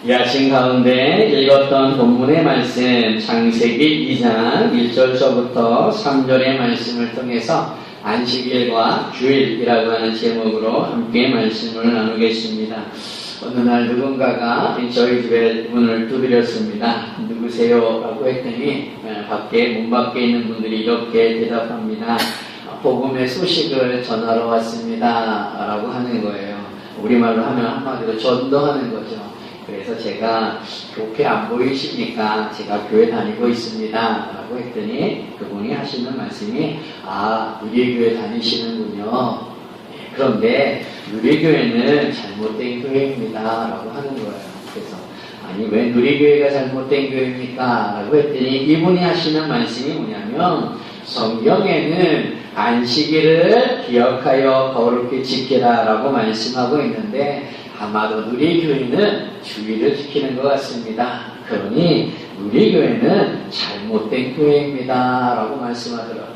이 아침 가운데 읽었던 본문의 말씀 창세기 2장 1절서부터 3절의 말씀을 통해서 안식일과 주일이라고 하는 제목으로 함께 말씀을 나누겠습니다. 어느 날 누군가가 저희 집에 문을 두드렸습니다. 누구세요? 라고 했더니 문 밖에 있는 분들이 이렇게 대답합니다. 복음의 소식을 전하러 왔습니다. 라고 하는 거예요. 우리말로 하면 한마디로 전도하는 거죠. 그래서 제가 교회 안 보이십니까? 제가 교회 다니고 있습니다. 라고 했더니 그분이 하시는 말씀이 누리교회 다니시는군요. 그런데 누리교회는 잘못된 교회입니다. 라고 하는 거예요. 그래서 아니 왜 누리교회가 잘못된 교회입니까? 라고 했더니 이분이 하시는 말씀이 뭐냐면 성경에는 안식일을 기억하여 거룩히 지키라 라고 말씀하고 있는데 아마도 누리교회는 주일을 지키는 것 같습니다. 그러니 누리교회는 잘못된 교회입니다. 라고 말씀하더라고요.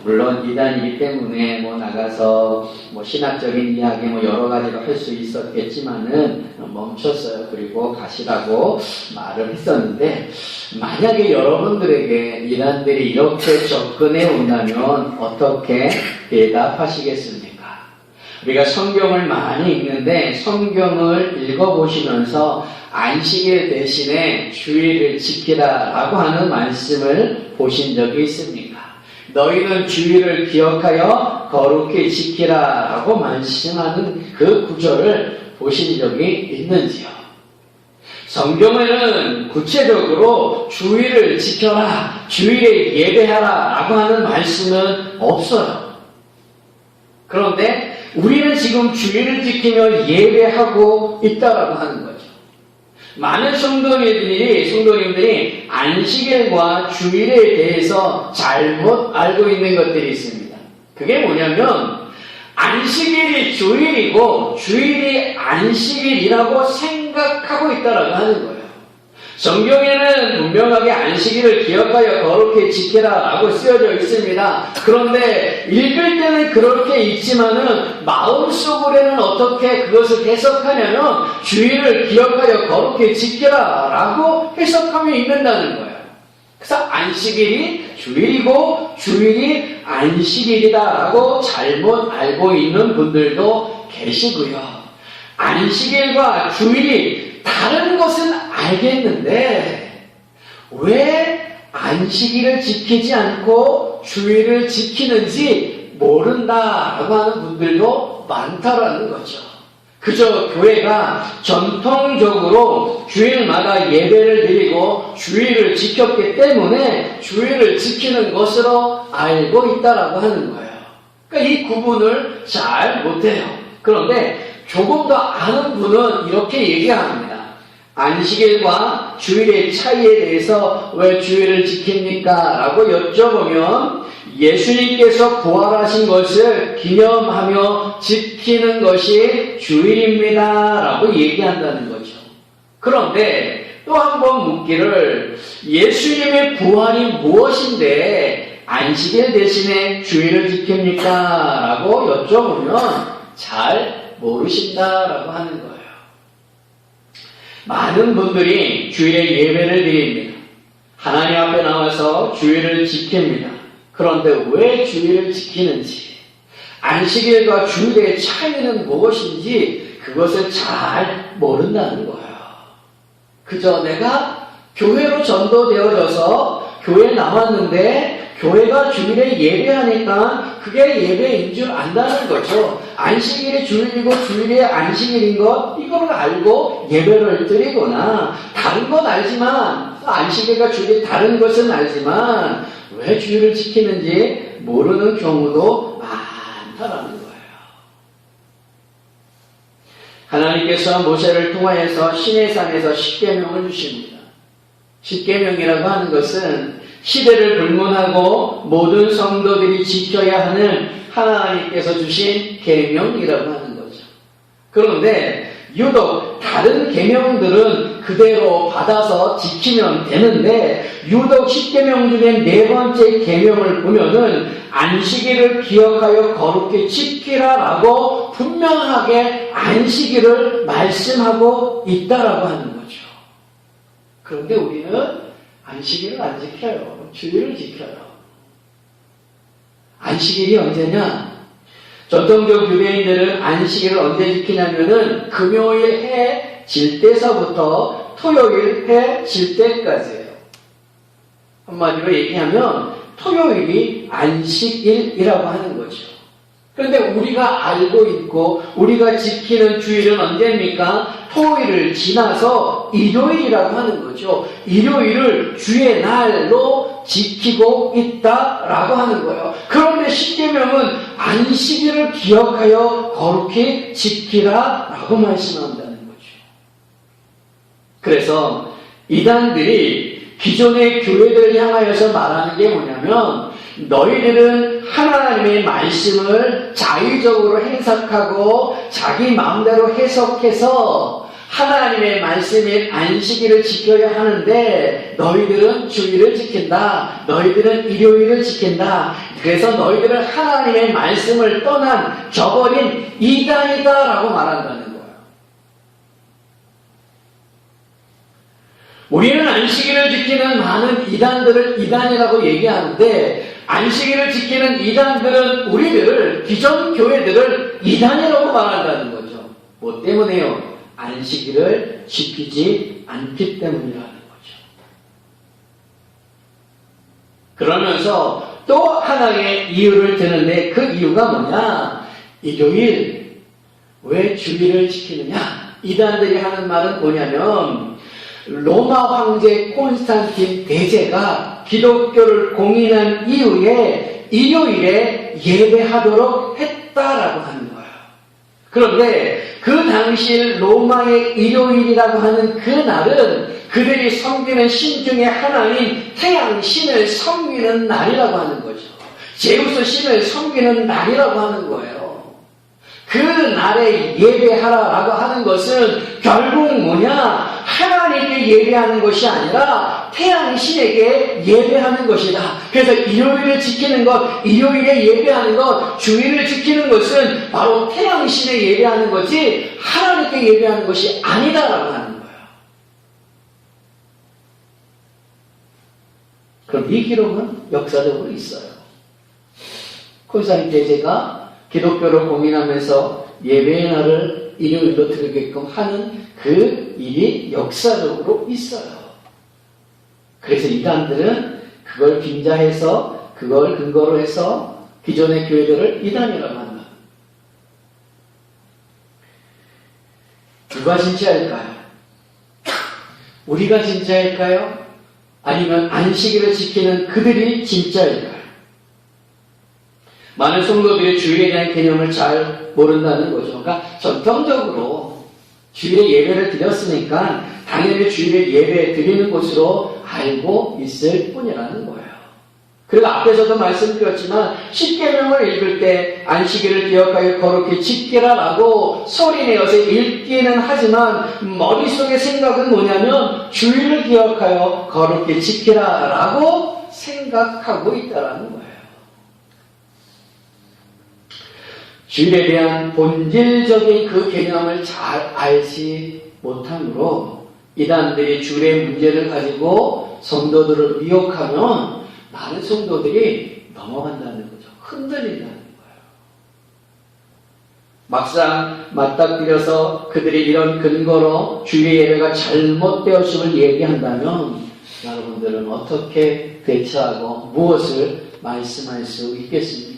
물론 이단이기 때문에 나가서 신학적인 이야기 여러 가지로 할 수 있었겠지만은 멈췄어요. 그리고 가시라고 말을 했었는데 만약에 여러분들에게 이단들이 이렇게 접근해 온다면 어떻게 대답하시겠습니까? 우리가 성경을 많이 읽는데 성경을 읽어보시면서 안식일 대신에 주일을 지키라 라고 하는 말씀을 보신 적이 있습니까? 너희는 주일을 기억하여 거룩히 지키라 라고 말씀하는 그 구절을 보신 적이 있는지요? 성경에는 구체적으로 주일을 지켜라, 주일에 예배하라 라고 하는 말씀은 없어요. 그런데 우리는 지금 주일을 지키며 예배하고 있다라고 하는 거죠. 많은 성도님들이 안식일과 주일에 대해서 잘못 알고 있는 것들이 있습니다. 그게 뭐냐면 안식일이 주일이고 주일이 안식일이라고 생각하고 있다라고 하는 거예요. 성경에는 분명하게 안식일을 기억하여 거룩히 지키라 라고 쓰여져 있습니다. 그런데 읽을 때는 그렇게 읽지만은 마음속으로는 어떻게 그것을 해석하냐면 주일을 기억하여 거룩히 지키라 라고 해석하며 읽는다는 거예요. 그래서 안식일이 주일이고 주일이 안식일이다 라고 잘못 알고 있는 분들도 계시고요. 안식일과 주일이 다른 것은 알겠는데 왜 안식일을 지키지 않고 주일을 지키는지 모른다라고 하는 분들도 많다라는 거죠. 그저 교회가 전통적으로 주일마다 예배를 드리고 주일을 지켰기 때문에 주일을 지키는 것으로 알고 있다라고 하는 거예요. 그러니까 이 구분을 잘 못해요. 그런데 조금 더 아는 분은 이렇게 얘기합니다. 안식일과 주일의 차이에 대해서 왜 주일을 지킵니까? 라고 여쭤보면 예수님께서 부활하신 것을 기념하며 지키는 것이 주일입니다. 라고 얘기한다는 거죠. 그런데 또 한 번 묻기를 예수님의 부활이 무엇인데 안식일 대신에 주일을 지킵니까? 라고 여쭤보면 잘 모르신다라고 하는 거예요. 많은 분들이 주일에 예배를 드립니다. 하나님 앞에 나와서 주일을 지킵니다. 그런데 왜 주일을 지키는지, 안식일과 주일의 차이는 무엇인지 그것을 잘 모른다는 거예요. 그저 내가 교회로 전도되어져서 교회에 나왔는데 교회가 주일에 예배하니까 그게 예배인 줄 안다는 거죠. 안식일이 주일이고 주일이 안식일인 것 이거를 알고 예배를 드리거나 다른 건 알지만 안식일과 주일이 다른 것은 알지만 왜 주일을 지키는지 모르는 경우도 많다라는 거예요. 하나님께서 모세를 통하여서 시내산에서 십계명을 주십니다. 십계명이라고 하는 것은 시대를 불문하고 모든 성도들이 지켜야 하는 하나님께서 주신 계명이라고 하는 거죠. 그런데 유독 다른 계명들은 그대로 받아서 지키면 되는데 유독 십계명 중에 네 번째 계명을 보면은 안식일을 기억하여 거룩히 지키라라고 분명하게 안식일을 말씀하고 있다라고 하는 거죠. 그런데 우리는 안식일을 안 지켜요. 주일을 지켜요. 안식일이 언제냐? 전통적 유대인들은 안식일을 언제 지키냐면은 금요일 해 질 때서부터 토요일 해 질 때까지예요. 한마디로 얘기하면 토요일이 안식일이라고 하는 거죠. 그런데 우리가 알고 있고 우리가 지키는 주일은 언제입니까? 토요일을 지나서 일요일이라고 하는 거죠. 일요일을 주의 날로 지키고 있다라고 하는 거예요. 그런데 십계명은 안식일을 기억하여 거룩히 지키라라고 말씀한다는 거죠. 그래서 이단들이 기존의 교회들을 향하여서 말하는 게 뭐냐면 너희들은 하나님의 말씀을 자의적으로 해석하고 자기 마음대로 해석해서 하나님의 말씀인 안식일을 지켜야 하는데 너희들은 주일을 지킨다. 너희들은 일요일을 지킨다. 그래서 너희들은 하나님의 말씀을 떠난 저버린 이단이다라고 말한다는 거예요. 우리는 안식일을 지키는 많은 이단들을 이단이라고 얘기하는데 안식일을 지키는 이단들은 우리들을 기존 교회들을 이단이라고 말한다는 거죠. 뭐 때문에요? 안식일을 지키지 않기 때문이라는 거죠. 그러면서 또 하나의 이유를 드는데 그 이유가 뭐냐? 일요일 왜 주일을 지키느냐? 이단들이 하는 말은 뭐냐면 로마 황제 콘스탄틴 대제가 기독교를 공인한 이후에 일요일에 예배하도록 했다라고 하는 거예요. 그런데 그 당시 로마의 일요일이라고 하는 그 날은 그들이 섬기는 신 중에 하나인 태양신을 섬기는 날이라고 하는 거죠. 제우스 신을 섬기는 날이라고 하는 거예요. 그 날에 예배하라라고 하는 것은 결국 뭐냐? 하나님께 예배하는 것이 아니라 태양신에게 예배하는 것이다. 그래서 일요일을 지키는 것, 일요일에 예배하는 것, 주일을 지키는 것은 바로 태양신에 예배하는 거지 하나님께 예배하는 것이 아니다라고 하는 거예요. 그럼 이 기록은 역사적으로 있어요. 콘스탄틴 대제가 기독교를 공인하면서 예배의 날을 일요일로 들게끔 하는 그 일이 역사적으로 있어요. 그래서 이단들은 그걸 빙자해서 그걸 근거로 해서 기존의 교회들을 이단이라고 한다. 누가 진짜일까요? 우리가 진짜일까요? 아니면 안식일을 지키는 그들이 진짜일까요? 많은 성도들이 주일에 대한 개념을 잘 모른다는 거죠. 그러니까 전통적으로 주일에 예배를 드렸으니까 당연히 주일에 예배 드리는 곳으로 알고 있을 뿐이라는 거예요. 그리고 앞에서도 말씀드렸지만 십계명을 읽을 때 안식일을 기억하여 거룩히 지키라라고 소리내어서 읽기는 하지만 머릿속의 생각은 뭐냐면 주일을 기억하여 거룩히 지키라라고 생각하고 있다는 거예요. 주일에 대한 본질적인 그 개념을 잘 알지 못함으로 이단들이 주일의 문제를 가지고 성도들을 미혹하면 많은 성도들이 넘어간다는 거죠. 흔들린다는 거예요. 막상 맞닥뜨려서 그들이 이런 근거로 주일의 예배가 잘못되었음을 얘기한다면 여러분들은 어떻게 대처하고 무엇을 말씀할 수 있겠습니까?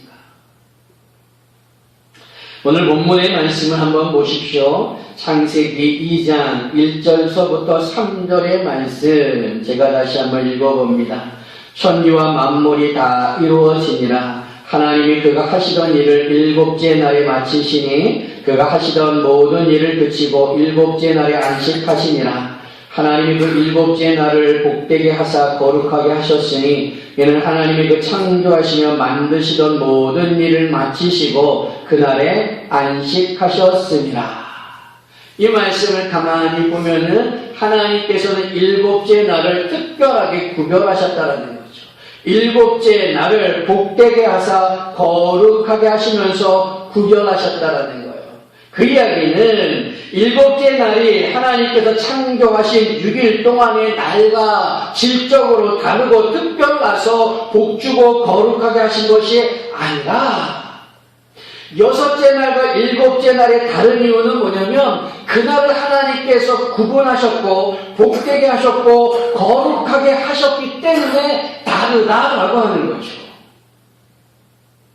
오늘 본문의 말씀을 한번 보십시오. 창세기 2장 1절서부터 3절의 말씀 제가 다시 한번 읽어봅니다. 천지와 만물이 다 이루어지니라. 하나님이 그가 하시던 일을 일곱째 날에 마치시니 그가 하시던 모든 일을 그치고 일곱째 날에 안식하시니라. 하나님이 그 일곱째 날을 복되게 하사 거룩하게 하셨으니 이는 하나님이 그 창조하시며 만드시던 모든 일을 마치시고 그날에 안식하셨습니다. 이 말씀을 가만히 보면은 하나님께서는 일곱째 날을 특별하게 구별하셨다는 거죠. 일곱째 날을 복되게 하사 거룩하게 하시면서 구별하셨다는 거예요. 그 이야기는 일곱째 날이 하나님께서 창조하신 6일 동안의 날과 질적으로 다르고 특별나서 복주고 거룩하게 하신 것이 아니라 여섯째 날과 일곱째 날의 다른 이유는 뭐냐면 그날을 하나님께서 구분하셨고 복되게 하셨고 거룩하게 하셨기 때문에 다르다라고 하는 거죠.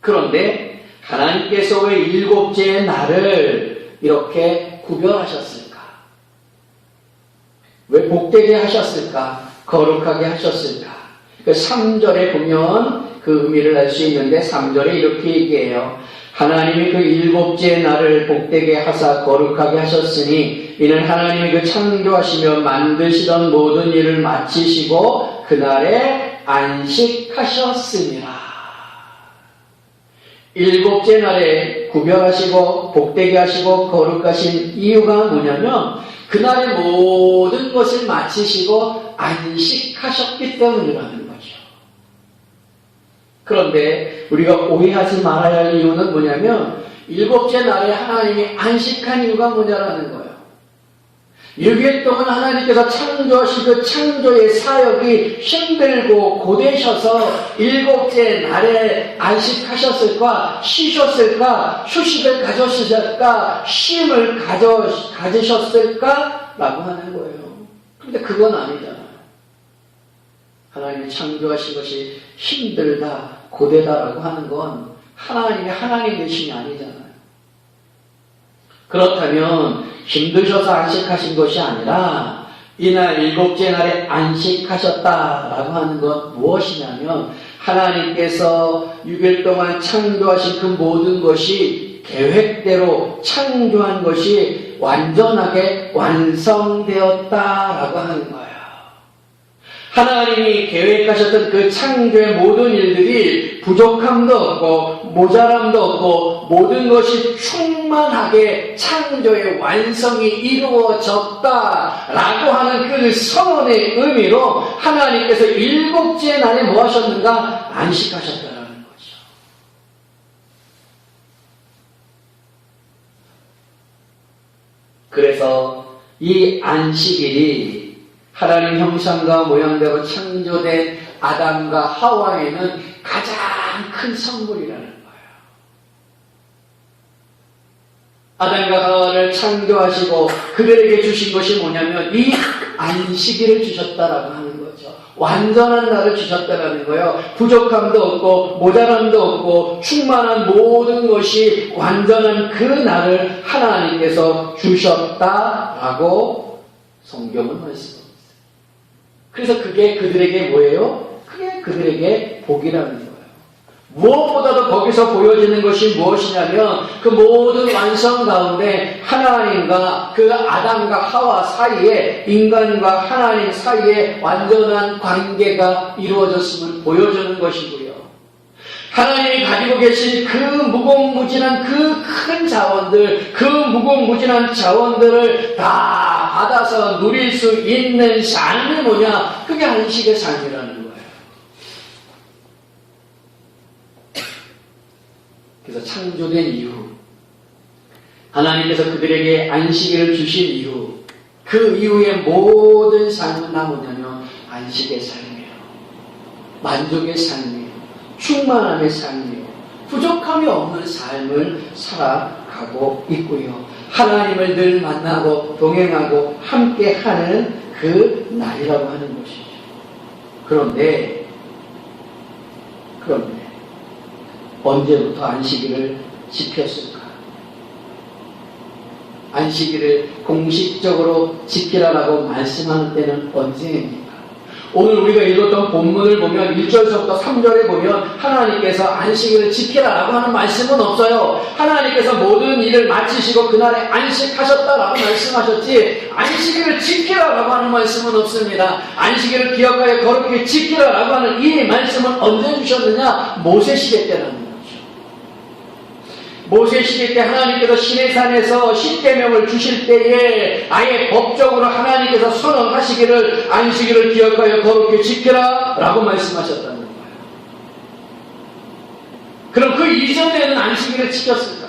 그런데 하나님께서 왜 일곱째 날을 이렇게 구별하셨을까? 왜 복되게 하셨을까? 거룩하게 하셨을까? 그 3절에 보면 그 의미를 알 수 있는데 3절에 이렇게 얘기해요. 하나님이 그 일곱째 날을 복되게 하사 거룩하게 하셨으니 이는 하나님이 그 창조하시며 만드시던 모든 일을 마치시고 그날에 안식하셨습니다. 일곱째 날에 구별하시고 복되게 하시고 거룩하신 이유가 뭐냐면 그날의 모든 것을 마치시고 안식하셨기 때문이라는 거죠. 그런데 우리가 오해하지 말아야 할 이유는 뭐냐면 일곱째 날에 하나님이 안식한 이유가 뭐냐라는 거예요. 6일 동안 하나님께서 창조하신 그 창조의 사역이 힘들고 고되셔서 일곱째 날에 안식하셨을까? 쉬셨을까? 휴식을 가졌을까? 쉼을 가지셨을까? 라고 하는 거예요. 근데 그건 아니잖아요. 하나님이 창조하신 것이 힘들다, 고되다라고 하는 건 하나님이 하나님 되심이 아니잖아요. 그렇다면 힘드셔서 안식하신 것이 아니라 이날 일곱째 날에 안식하셨다라고 하는 건 무엇이냐면 하나님께서 6일 동안 창조하신 그 모든 것이 계획대로 창조한 것이 완전하게 완성되었다라고 하는 거예요. 하나님이 계획하셨던 그 창조의 모든 일들이 부족함도 없고 모자람도 없고 모든 것이 충만하게 창조의 완성이 이루어졌다라고 하는 그 선언의 의미로 하나님께서 일곱째 날에 뭐 하셨는가? 안식하셨다라는 거죠. 그래서 이 안식일이 하나님 형상과 모양대로 창조된 아담과 하와에는 가장 큰 선물이라는 거예요. 아담과 하와를 창조하시고 그들에게 주신 것이 뭐냐면 이 안식일을 주셨다라고 하는 거죠. 완전한 날을 주셨다라는 거예요. 부족함도 없고 모자람도 없고 충만한 모든 것이 완전한 그 날을 하나님께서 주셨다라고 성경은 말씀합니다. 그래서 그게 그들에게 뭐예요? 그게 그들에게 복이라는 거예요. 무엇보다도 거기서 보여지는 것이 무엇이냐면 그 모든 완성 가운데 하나님과 그 아담과 하와 사이에 인간과 하나님 사이에 완전한 관계가 이루어졌음을 보여주는 것이고요. 하나님이 가지고 계신 그 무궁무진한 그 큰 자원들, 그 무궁무진한 자원들을 다 받아서 누릴 수 있는 삶이 뭐냐? 그게 안식의 삶이라는 거예요. 그래서 창조된 이유, 하나님께서 그들에게 안식일을 주신 이유, 그 이후의 모든 삶은 다 뭐냐면 안식의 삶이에요. 만족의 삶이에요. 충만함의 삶이에요. 부족함이 없는 삶을 살아가고 있고요. 하나님을 늘 만나고 동행하고 함께하는 그 날이라고 하는 것이죠. 그런데 언제부터 안식일을 지켰을까? 안식일을 공식적으로 지키라라고 말씀하는 때는 언제입니까? 오늘 우리가 읽었던 본문을 보면 1절서부터 3절에 보면 하나님께서 안식일을 지키라라고 하는 말씀은 없어요. 하나님께서 모든 일을 마치시고 그날에 안식하셨다라고 말씀하셨지 안식일을 지키라라고 하는 말씀은 없습니다. 안식일을 기억하여 거룩하게 지키라라고 하는 이 말씀은 언제 주셨느냐? 모세 시대 때라는 거죠. 모세 시대 때 하나님께서 시내산에서 십계명을 주실 때에 아예 법적으로 하나님께서 선언하시기를 안식일을 기억하여 거룩히 지켜라 라고 말씀하셨다는 거예요. 그럼 그 이전에는 안식일을 지켰을까?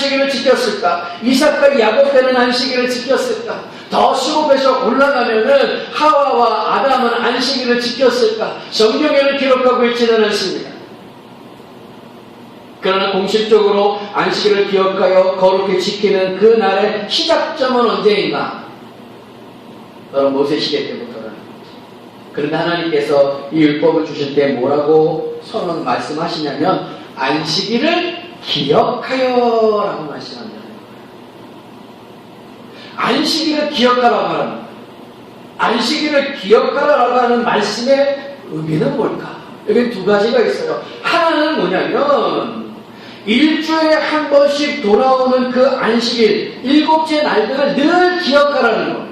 안식일을 지켰을까? 이삭과 야곱 때는 안식일을 지켰을까? 더 수급해서 올라가면은 하와와 아담은 안식일을 지켰을까? 성경에는 기록하고 있지는 않습니다. 그러나 공식적으로 안식일을 기억하여 거룩히 지키는 그 날의 시작점은 언제인가? 바로 모세시대 때부터라는 거죠. 그런데 하나님께서 이 율법을 주실 때 뭐라고 말씀하시냐면 안식일을 기억하여라고 말씀한다는 거예요. 안식일을 기억하라고 하는 거예요. 안식일을 기억하라고 하는 말씀의 의미는 뭘까? 여기 두 가지가 있어요. 하나는 뭐냐면 일주일에 한 번씩 돌아오는 그 안식일, 7째 날들을 늘 기억하라는 거예요.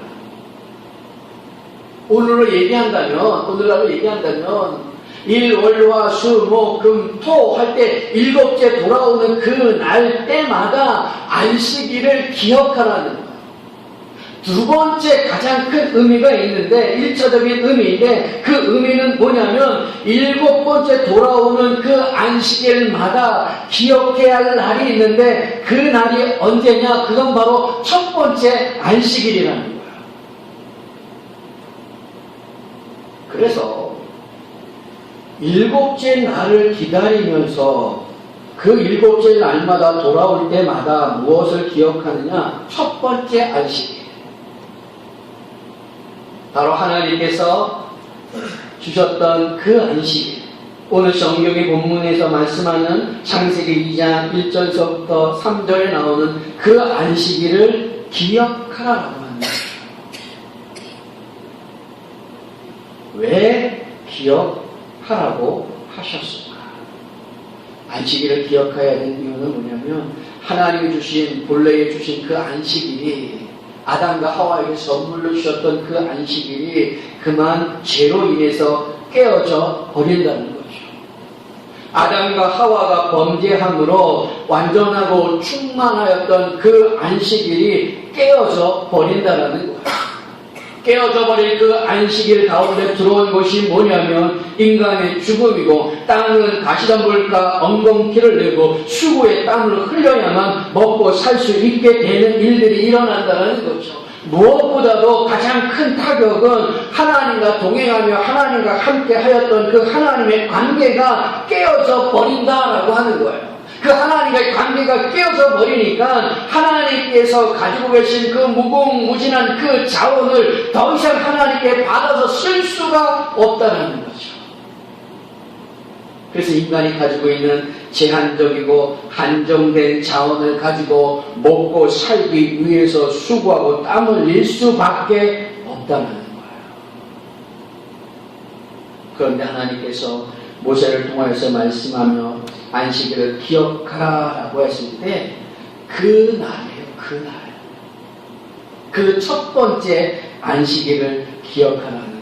오늘날로 얘기한다면 일, 월, 화, 수, 목, 금, 토 할 때 7째 돌아오는 그 날 때마다 안식일을 기억하라는 거예요. 두 번째 가장 큰 의미가 있는데 1차적인 의미인데 그 의미는 뭐냐면 7번째 돌아오는 그 안식일마다 기억해야 할 날이 있는데 그 날이 언제냐? 그건 바로 첫 번째 안식일이라는 거예요. 그래서 7째 날을 기다리면서 그 7째 날마다 돌아올 때마다 무엇을 기억하느냐? 첫 번째 안식일. 바로 하나님께서 주셨던 그 안식일. 오늘 성경의 본문에서 말씀하는 창세기 2장 1절서부터 3절에 나오는 그 안식일을 기억하라고 합니다. 왜 기억하라고 하셨을까? 안식일을 기억해야 되는 이유는 뭐냐면 하나님이 주신 본래에 주신 그 안식일이 아담과 하와에게 선물로 주셨던 그 안식일이 그만 죄로 인해서 깨어져 버린다는 거죠. 아담과 하와가 범죄함으로 완전하고 충만하였던 그 안식일이 깨어져 버린다는 거예요. 깨어져 버린 그 안식일 가운데 들어온 것이 뭐냐면 인간의 죽음이고 땅은 가시덤불과 엉겅퀴를 내고 수고의 땀을 흘려야만 먹고 살 수 있게 되는 일들이 일어난다는 거죠. 무엇보다도 가장 큰 타격은 하나님과 동행하며 하나님과 함께 하였던 그 하나님의 관계가 깨어져 버린다라고 하는 거예요. 그 하나님과의 관계가 깨어져 버리니까 하나님께서 가지고 계신 그 무궁무진한 그 자원을 더 이상 하나님께 받아서 쓸 수가 없다는 거죠. 그래서 인간이 가지고 있는 제한적이고 한정된 자원을 가지고 먹고 살기 위해서 수고하고 땀을 흘릴 수밖에 없다는 거예요. 그런데 하나님께서 모세를 통하여서 말씀하며 안식일을 기억하라고 했을 때 그 날이에요. 그 첫 번째 안식일을 기억하라는 거예요.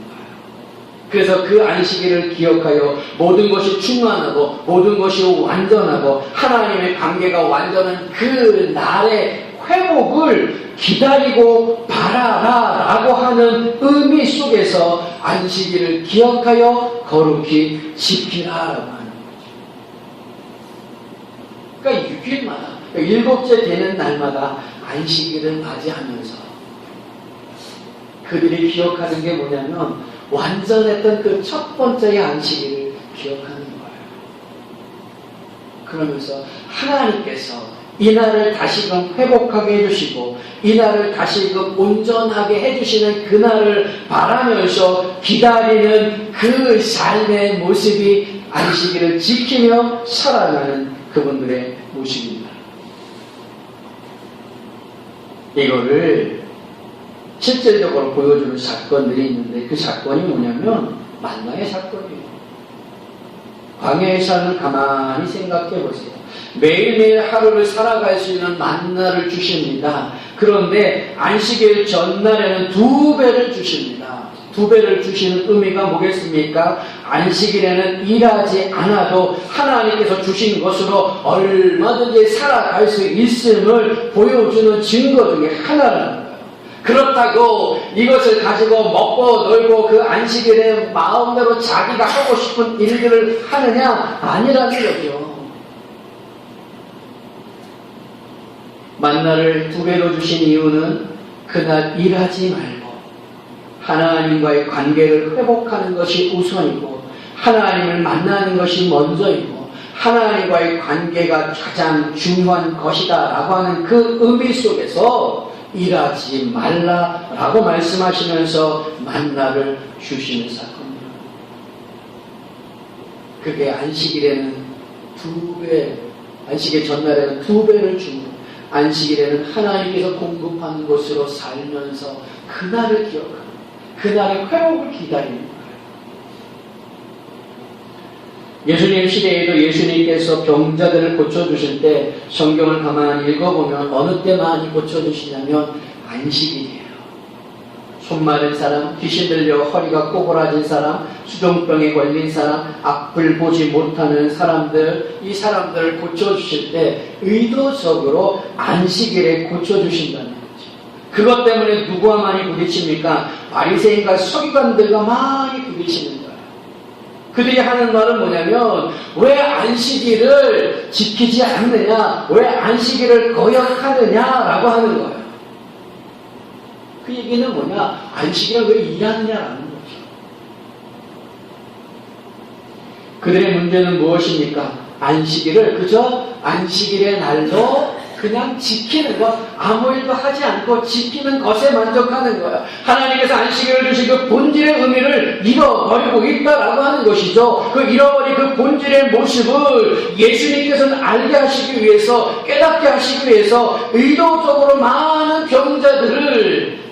그래서 그 안식일을 기억하여 모든 것이 충만하고 모든 것이 완전하고 하나님의 관계가 완전한 그 날의 회복을 기다리고 바라라라고 하는 의미 속에서 안식일을 기억하여 거룩히 지키라라고 하는 거죠. 그러니까 6일마다 7째 되는 날마다 안식일을 맞이하면서 그들이 기억하는 게 뭐냐면 완전했던 그 첫 번째의 안식일을 기억하는 거예요. 그러면서 하나님께서 이 날을 다시금 회복하게 해주시고 이 날을 다시금 온전하게 해주시는 그날을 바라면서 기다리는 그 삶의 모습이 안식일을 지키며 살아가는 그분들의 모습입니다. 이거를 실질적으로 보여주는 사건들이 있는데 그 사건이 뭐냐면 만나의 사건이에요. 광야의 삶을 가만히 생각해 보세요. 매일매일 하루를 살아갈 수 있는 만나를 주십니다. 그런데 안식일 전날에는 2배를 주십니다. 2배를 주시는 의미가 뭐겠습니까? 안식일에는 일하지 않아도 하나님께서 주신 것으로 얼마든지 살아갈 수 있음을 보여주는 증거 중에 하나라는 거예요. 그렇다고 이것을 가지고 먹고 놀고 그 안식일에 마음대로 자기가 하고 싶은 일들을 하느냐? 아니라는 거죠. 만나를 2배로 주신 이유는 그날 일하지 말고 하나님과의 관계를 회복하는 것이 우선이고 하나님을 만나는 것이 먼저이고 하나님과의 관계가 가장 중요한 것이다 라고 하는 그 의미 속에서 일하지 말라라고 말씀하시면서 만나를 주시는 사건입니다. 그게 안식일에는 2배, 안식일 전날에는 2배를 주고 안식일에는 하나님께서 공급하는 것으로 살면서 그날을 기억하는, 그날의 회복을 기다리는 거예요. 예수님 시대에도 예수님께서 병자들을 고쳐주실 때 성경을 가만히 읽어보면 어느 때 많이 고쳐주시냐면 안식일이에요. 손 마른 사람, 귀신 들려 허리가 꼬부라진 사람, 수종병에 걸린 사람, 앞을 보지 못하는 사람들, 이 사람들을 고쳐주실 때 의도적으로 안식일에 고쳐주신다는 거죠. 그것 때문에 누구와 많이 부딪힙니까? 바리새인과 서기관들과 많이 부딪히는 거예요. 그들이 하는 말은 뭐냐면 왜 안식일을 지키지 않느냐, 왜 안식일을 거역하느냐라고 하는 거예요. 그 얘기는 뭐냐? 안식일을 왜 일하느냐라는 거죠. 그들의 문제는 무엇입니까? 안식일을 그저 안식일의 날로 그냥 지키는 것, 아무 일도 하지 않고 지키는 것에 만족하는 거예요. 하나님께서 안식일을 주신 그 본질의 의미를 잃어버리고 있다라고 하는 것이죠. 그 잃어버린 그 본질의 모습을 예수님께서는 알게 하시기 위해서, 깨닫게 하시기 위해서 의도적으로 많은 병자들을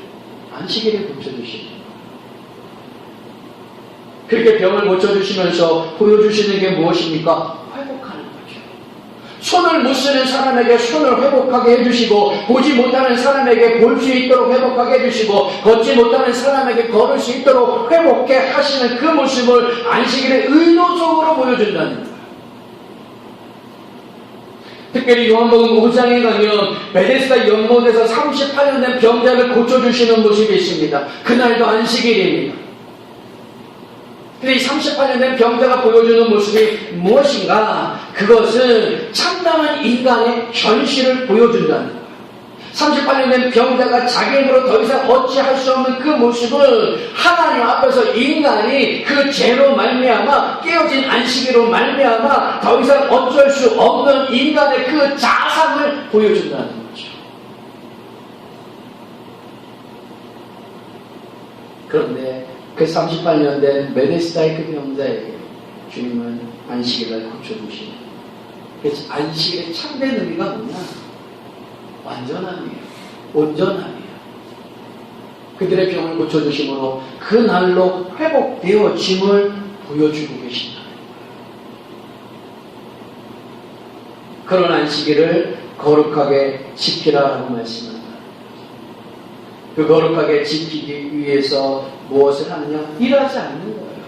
안식일에 고쳐주십니다. 그렇게 병을 고쳐주시면서 보여주시는 게 무엇입니까? 회복하는 거죠. 손을 못 쓰는 사람에게 손을 회복하게 해주시고, 보지 못하는 사람에게 볼 수 있도록 회복하게 해주시고, 걷지 못하는 사람에게 걸을 수 있도록 회복해 하시는 그 모습을 안식일에 의도적으로 보여준다는 거예요. 특별히 요한복음 5장에 가면 베데스다 연못에서 38년 된 병자를 고쳐주시는 모습이 있습니다. 그날도 안식일입니다. 근데 이 38년 된 병자가 보여주는 모습이 무엇인가? 그것은 참담한 인간의 현실을 보여준다는 거예요. 38년 된 병자가 자기 힘으로 더 이상 어찌할 수 없는 그 모습은 하나님 앞에서 인간이 그 죄로 말미암아 깨어진 안식일로 말미암아 더 이상 어쩔 수 없는 인간의 그 자상을 보여준다는 거죠. 그런데 그 38년 된 메데스다의 그 병자에게 주님은 안식일을 고쳐주시는, 그래서 안식일의 참된 의미가 뭐냐? 완전함이에요. 온전함이에요. 그들의 병을 고쳐주심으로 그 날로 회복되어짐을 보여주고 계신다. 그런 안식일을 거룩하게 지키라라고 말씀한다. 그 거룩하게 지키기 위해서 무엇을 하느냐? 일하지 않는 거예요.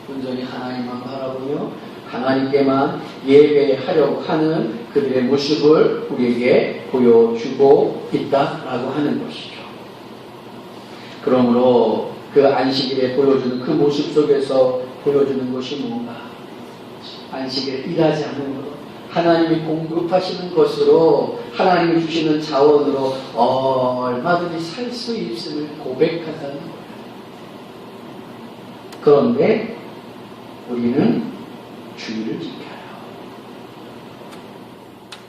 온전히 하나님만 바라보며 하나님께만 예배하려고 하는 그들의 모습을 우리에게 보여주고 있다라고 하는 것이죠. 그러므로 그 안식일에 보여주는 그 모습 속에서 보여주는 것이 뭔가? 안식일에 일하지 않는 것, 하나님이 공급하시는 것으로, 하나님이 주시는 자원으로 얼마든지 살 수 있음을 고백한다는 거예요. 그런데 우리는 주일을 지켜요.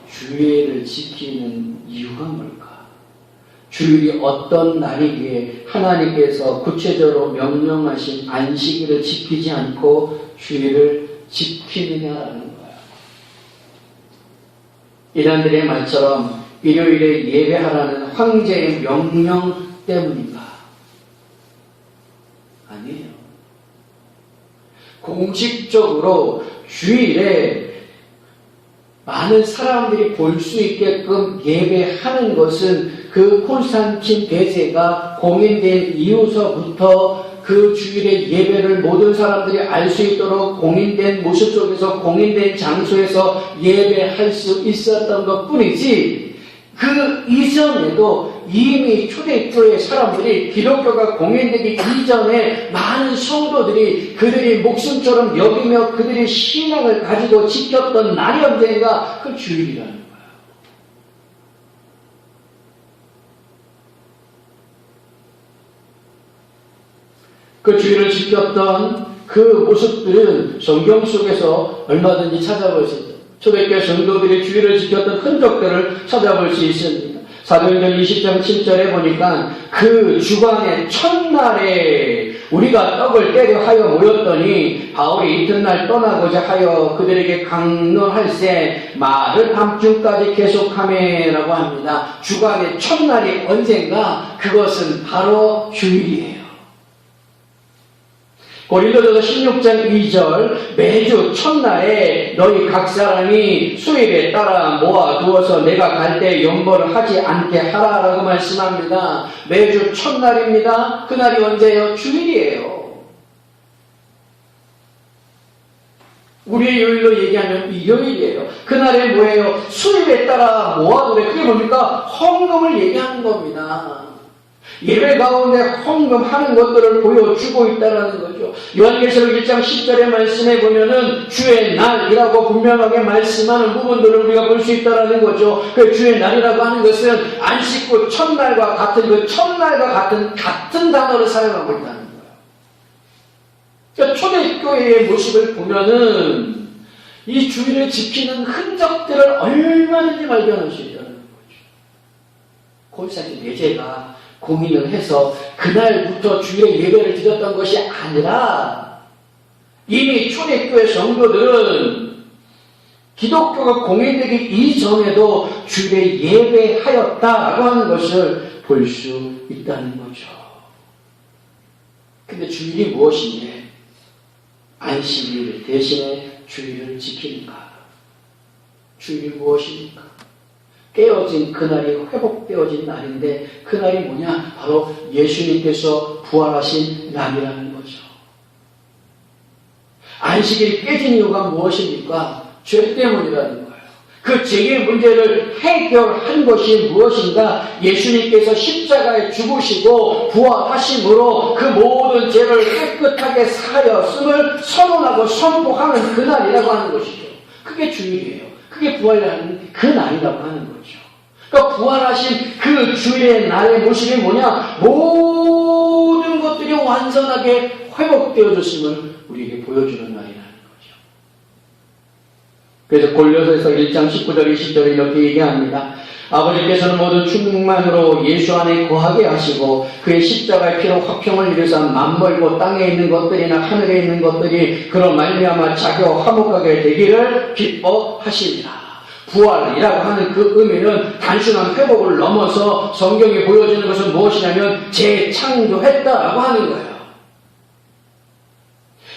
주일을 지키는 이유가 뭘까? 주일이 어떤 날이기에 하나님께서 구체적으로 명령하신 안식일을 지키지 않고 주일을 지키느냐라는 거예요. 이단들의 말처럼 일요일에 예배하라는 황제의 명령 때문인가? 아니에요. 공식적으로 주일에 많은 사람들이 볼 수 있게끔 예배하는 것은 그 콘스탄틴 대제가 공인된 이후서부터 그 주일의 예배를 모든 사람들이 알 수 있도록 공인된 모습 속에서, 공인된 장소에서 예배할 수 있었던 것 뿐이지, 그 이전에도 이미 초대교회 사람들이, 기독교가 공인되기 이전에 많은 성도들이 그들이 목숨처럼 여기며 그들이 신앙을 가지고 지켰던 날이 언젠가? 그 주일이라는 거예요. 그 주의를 지켰던 그 모습들은 성경 속에서 얼마든지 찾아볼 수 있다. 초대교회 성도들이 주의를 지켰던 흔적들을 찾아볼 수 있습니다. 사도행전 20장 7절에 보니까 그 주간의 첫날에 우리가 떡을 때려 하여 모였더니 바울이 이튿날 떠나고자 하여 그들에게 강론할세 말을 밤중까지 계속하매라고 합니다. 주간의 첫날이 언젠가 그것은 바로 주일이에요. 고린도전서 16장 2절 매주 첫날에 너희 각 사람이 수입에 따라 모아두어서 내가 갈 때 연보를 하지 않게 하라라고 말씀합니다. 매주 첫날입니다. 그날이 언제예요? 주일이에요. 우리의 요일로 얘기하면 일요일이에요. 그날에 뭐예요? 수입에 따라 모아두래. 그게 뭡니까? 헌금을 얘기하는 겁니다. 예배 가운데 헌금하는 것들을 보여주고 있다는 거죠. 요한계시록 1장 10절의 말씀에 보면은 주의 날이라고 분명하게 말씀하는 부분들을 우리가 볼 수 있다는 거죠. 그 주의 날이라고 하는 것은 안식구 첫날과 같은 그 첫날과 같은 단어를 사용하고 있다는 거예요. 그러니까 초대교회의 모습을 보면은 이 주일을 지키는 흔적들을 얼마든지 발견할 수 있다는 거죠. 골사지 내제가 공인을 해서 그날부터 주일에 예배를 드렸던 것이 아니라 이미 초대교회 성도들은 기독교가 공인되기 이전에도 주일에 예배하였다라고 하는 것을 볼 수 있다는 거죠. 근데 주일이 무엇인데 안식일 대신에 주일을 지키는가? 주일이 무엇입니까? 깨어진 그날이 회복되어진 날인데 그날이 뭐냐? 바로 예수님께서 부활하신 날이라는 거죠. 안식일이 깨진 이유가 무엇입니까? 죄 때문이라는 거예요. 그 죄의 문제를 해결한 것이 무엇인가? 예수님께서 십자가에 죽으시고 부활하심으로 그 모든 죄를 깨끗하게 사하였음을 선언하고 선포하는 그날이라고 하는 것이죠. 그게 주일이에요. 그게 부활하는 그 날이라고 하는 거죠. 그러니까 부활하신 그 주일의 날의 모습이 뭐냐? 모든 것들이 완전하게 회복되어졌음을 우리에게 보여주는 날이라는 거죠. 그래서 골로새서 1장 19절 20절에 이렇게 얘기합니다. 아버지께서는 모든 충만으로 예수 안에 거하게 하시고 그의 십자가의 피로 화평을 이루사 만물고 땅에 있는 것들이나 하늘에 있는 것들이 그로 말미암아 자기와 화목하게 되기를 기뻐하시리라. 부활이라고 하는 그 의미는 단순한 회복을 넘어서 성경이 보여주는 것은 무엇이냐면 재창조했다라고 하는 거예요.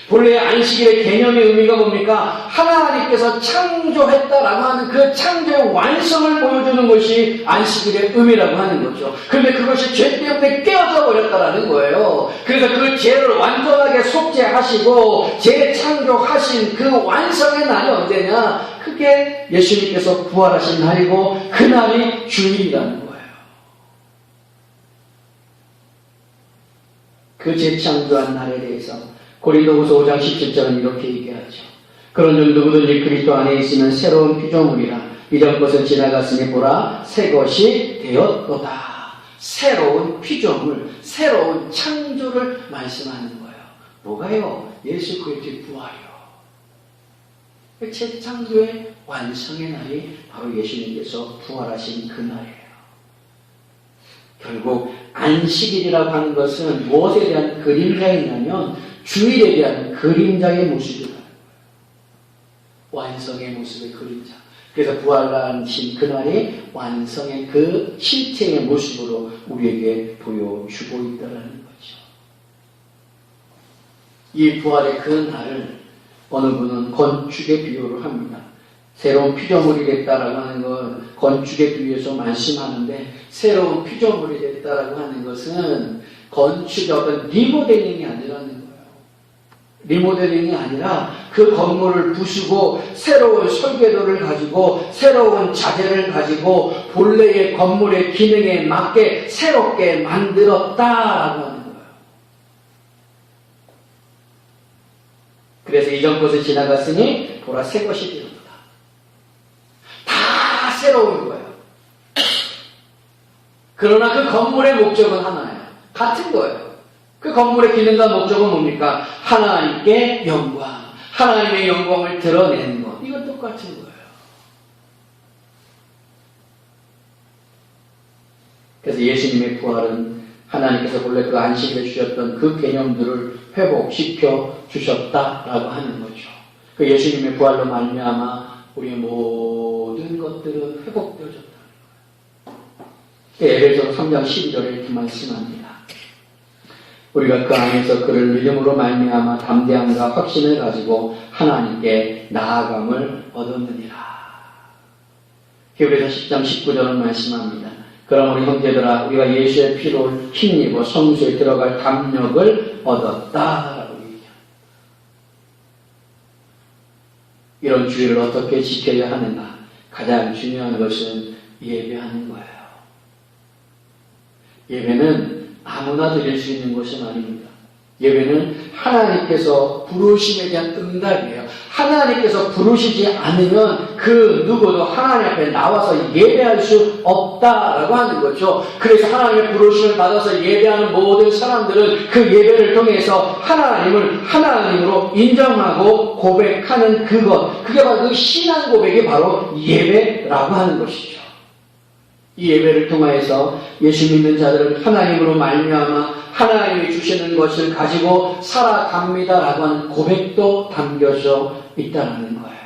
본래 안식일의 개념의 의미가 뭡니까? 하나님께서 창조했다라고 하는 그 창조의 완성을 보여주는 것이 안식일의 의미라고 하는 거죠. 그런데 그것이 죄 때문에 깨어져 버렸다라는 거예요. 그래서 그 죄를 완전하게 속죄하시고 재창조하신 그 완성의 날이 언제냐? 그게 예수님께서 부활하신 날이고 그 날이 주일이라는 거예요. 그 재창조한 날에 대해서 고린도후서 5장 17절은 이렇게 얘기하죠. 그런즉 누구든지 그리스도 안에 있으면 새로운 피조물이라 이전 것은 지나갔으니 보라 새 것이 되었도다. 새로운 피조물, 새로운 창조를 말씀하는 거예요. 뭐가요? 예수 그리스도의 부활이요. 재창조의 완성의 날이 바로 예수님께서 부활하신 그 날이에요. 결국 안식일이라고 하는 것은 무엇에 대한 그림자이냐면 주일에 대한 그림자의 모습이라는 거예요. 완성의 모습의 그림자. 그래서 부활하신 그날이 완성의 그 실체의 모습으로 우리에게 보여주고 있다는 거죠. 이 부활의 그 날을 어느 분은 건축에 비유를 합니다. 새로운 피조물이 됐다라고 하는 건 건축에 비유해서 말씀하는데 새로운 피조물이 됐다라고 하는 것은 건축의 어떤 리모델링이 아니라는 거예요. 리모델링이 아니라 그 건물을 부수고 새로운 설계도를 가지고 새로운 자재를 가지고 본래의 건물의 기능에 맞게 새롭게 만들었다라고 하는 거예요. 그래서 이전 것을 지나갔으니 보라 새 것이 되었다. 다 새로운 거예요. 그러나 그 건물의 목적은 하나예요. 같은 거예요. 그 건물에 기능한 목적은 뭡니까? 하나님께 영광, 하나님의 영광을 드러내는 것. 이건 똑같은 거예요. 그래서 예수님의 부활은 하나님께서 본래 그 안식일에 주셨던 그 개념들을 회복시켜 주셨다라고 하는 거죠. 그 예수님의 부활로 말미암아 우리의 모든 것들은 회복되어졌다는 거예요. 에베소서 3장 12절에 이렇게 말씀합니다. 우리가 그 안에서 그를 믿음으로 말미암아 담대함과 확신을 가지고 하나님께 나아감을 얻었느니라. 히브리서 10장 19절은 말씀합니다. 그럼 우리 형제들아 우리가 예수의 피로 힘입어 성수에 들어갈 담력을 얻었다라고 얘기합니다. 이런 주의를 어떻게 지켜야 하는가? 가장 중요한 것은 예배하는 거예요. 예배는 아무나 드릴 수 있는 것은 아닙니다. 예배는 하나님께서 부르심에 대한 응답이에요. 하나님께서 부르시지 않으면 그 누구도 하나님 앞에 나와서 예배할 수 없다라고 하는 거죠. 그래서 하나님의 부르심을 받아서 예배하는 모든 사람들은 그 예배를 통해서 하나님을 하나님으로 인정하고 고백하는 그것, 그게 바로 그 신앙 고백이 바로 예배라고 하는 것이죠. 이 예배를 통하여서 예수 믿는 자들은 하나님으로 말미암아 하나님이 주시는 것을 가지고 살아갑니다라고 하는 고백도 담겨져 있다는 거예요.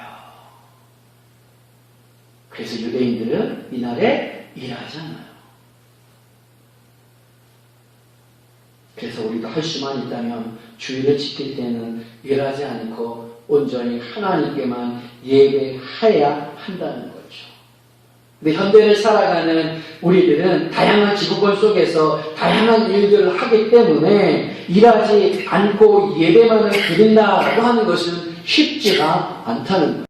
그래서 유대인들은 이날에 일하잖아요. 그래서 우리도 할 수만 있다면 주일을 지킬 때는 일하지 않고 온전히 하나님께만 예배해야 한다는 거죠. 근데 현대를 살아가는 우리들은 다양한 지구권 속에서 다양한 일들을 하기 때문에 일하지 않고 예배만을 드린다고 하는 것은 쉽지가 않다는 거예요.